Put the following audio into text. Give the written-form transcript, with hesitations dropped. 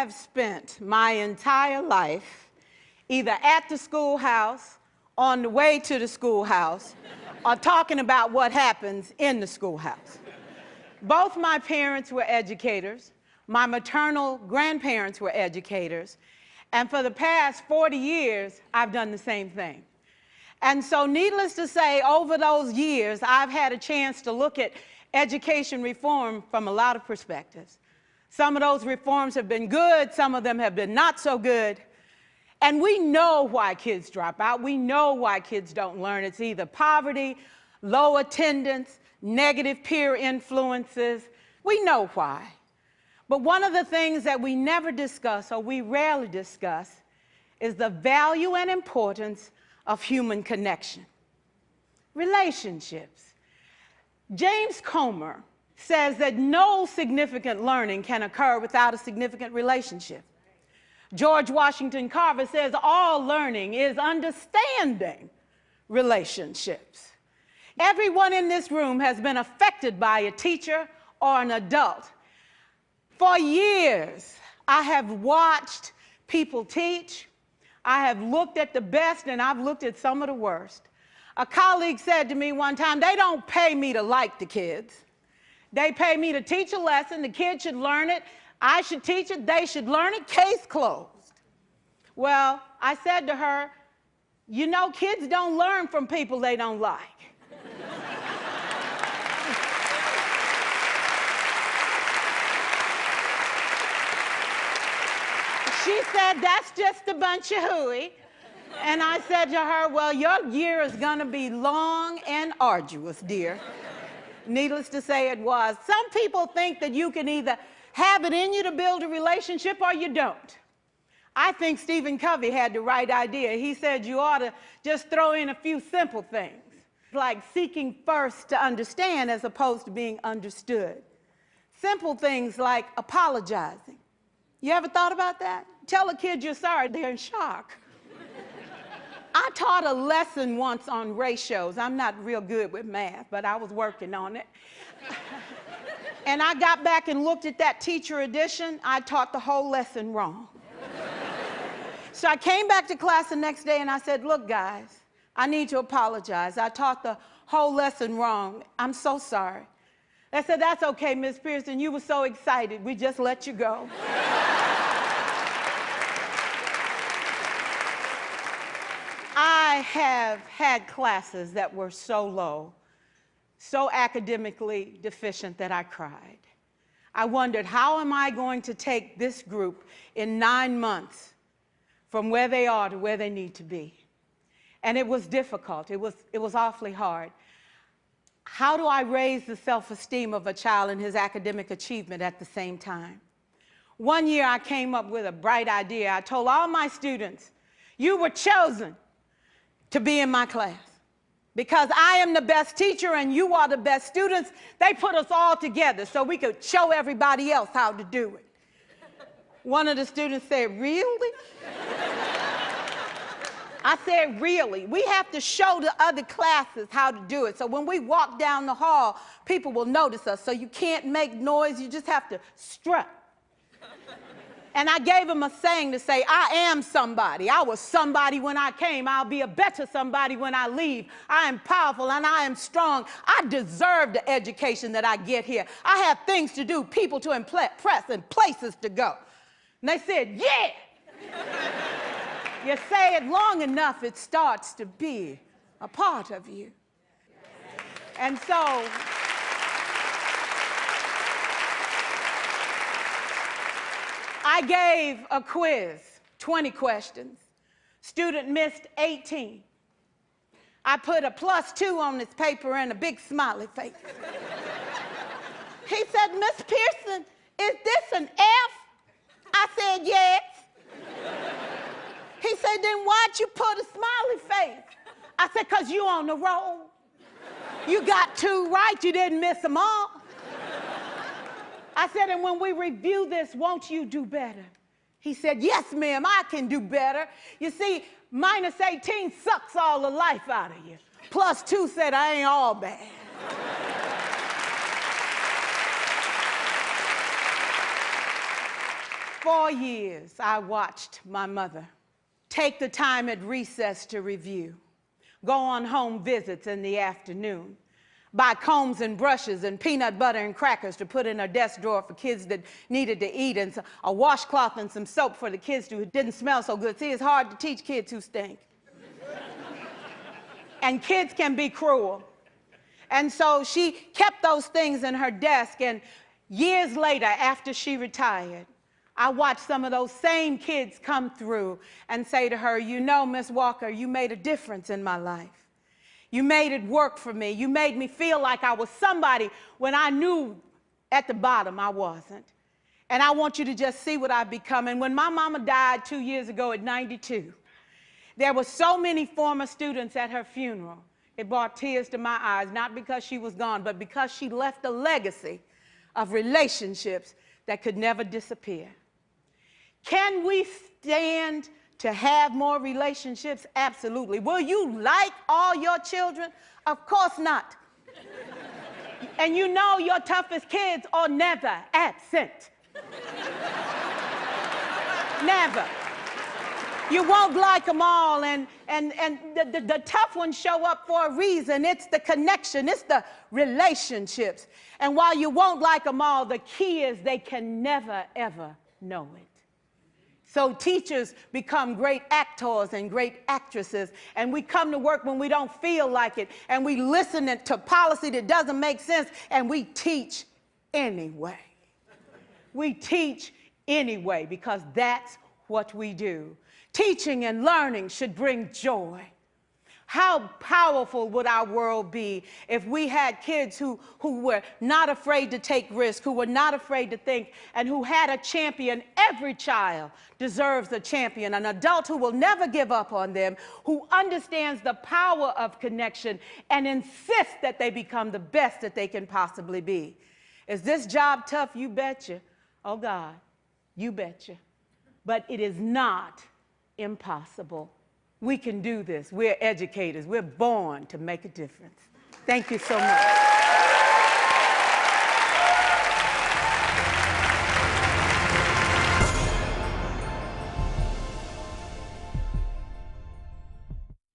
have spent my entire life either at the schoolhouse, on the way to the schoolhouse, or talking about what happens in the schoolhouse. Both my parents were educators. My maternal grandparents were educators. And for the past 40 years, I've done the same thing. And so needless to say, over those years, I've had a chance to look at education reform from a lot of perspectives. Some of those reforms have been good, some of them have been not so good. And we know why kids drop out. We know why kids don't learn. It's either poverty, low attendance, negative peer influences. We know why. But one of the things that we never discuss, or we rarely discuss, is the value and importance of human connection. Relationships. James Comer says that no significant learning can occur without a significant relationship. George Washington Carver says all learning is understanding relationships. Everyone in this room has been affected by a teacher or an adult. For years, I have watched people teach. I have looked at the best and I've looked at some of the worst. A colleague said to me one time, they don't pay me to like the kids. They pay me to teach a lesson. The kids should learn it. I should teach it. They should learn it. Case closed. Well, I said to her, you know, kids don't learn from people they don't like. She said, that's just a bunch of hooey. And I said to her, well, your year is going to be long and arduous, dear. Needless to say, it was. Some people think that you can either have it in you to build a relationship or you don't. I think Stephen Covey had the right idea. He said you ought to just throw in a few simple things, like seeking first to understand as opposed to being understood. Simple things like apologizing. You ever thought about that? Tell a kid you're sorry, they're in shock. I taught a lesson once on ratios. I'm not real good with math, but I was working on it. And I got back and looked at that teacher edition. I taught the whole lesson wrong. So I came back to class the next day and I said, look, guys, I need to apologize. I taught the whole lesson wrong. I'm so sorry. They said, that's okay, Miss Pierson. You were so excited. We just let you go. I have had classes that were so low, so academically deficient that I cried. I wondered, how am I going to take this group in 9 months from where they are to where they need to be? And it was difficult. It was awfully hard. How do I raise the self-esteem of a child and his academic achievement at the same time? One year I came up with a bright idea. I told all my students, you were chosen to be in my class because I am the best teacher and you are the best students. They put us all together so we could show everybody else how to do it. One of the students said, really? I said, really? We have to show the other classes how to do it. So when we walk down the hall, people will notice us. So you can't make noise, you just have to strut. And I gave him a saying to say, I am somebody. I was somebody when I came. I'll be a better somebody when I leave. I am powerful and I am strong. I deserve the education that I get here. I have things to do, people to impress, and places to go. And they said, yeah. You say it long enough, it starts to be a part of you. And so, I gave a quiz, 20 questions. Student missed 18. I put a +2 on this paper and a big smiley face. He said, Miss Pierson, is this an F? I said, yes. He said, then why'd you put a smiley face? I said, because you on the roll. You got 2 right, you didn't miss them all. I said, and when we review this, won't you do better? He said, yes, ma'am, I can do better. You see, -18 sucks all the life out of you. +2 said, I ain't all bad. 4 years, I watched my mother take the time at recess to review, go on home visits in the afternoon, buy combs and brushes and peanut butter and crackers to put in her desk drawer for kids that needed to eat, and a washcloth and some soap for the kids who didn't smell so good. See, it's hard to teach kids who stink. And kids can be cruel. And so she kept those things in her desk, and years later, after she retired, I watched some of those same kids come through and say to her, you know, Miss Walker, you made a difference in my life. You made it work for me. You made me feel like I was somebody when I knew at the bottom I wasn't. And I want you to just see what I've become. And when my mama died 2 years ago at 92, there were so many former students at her funeral. It brought tears to my eyes, not because she was gone, but because she left a legacy of relationships that could never disappear. Can we stand to have more relationships? Absolutely. Will you like all your children? Of course not. And you know your toughest kids are never absent. Never. You won't like them all, and the tough ones show up for a reason. It's the connection, it's the relationships. And while you won't like them all, the key is they can never, ever know it. So teachers become great actors and great actresses, and we come to work when we don't feel like it, and we listen to policy that doesn't make sense, and we teach anyway. We teach anyway because that's what we do. Teaching and learning should bring joy. How powerful would our world be if we had kids who were not afraid to take risks, who were not afraid to think, and who had a champion? Every child deserves a champion, an adult who will never give up on them, who understands the power of connection and insists that they become the best that they can possibly be. Is this job tough? You betcha. Oh God, you betcha. But it is not impossible. We can do this. We're educators. We're born to make a difference. Thank you so much.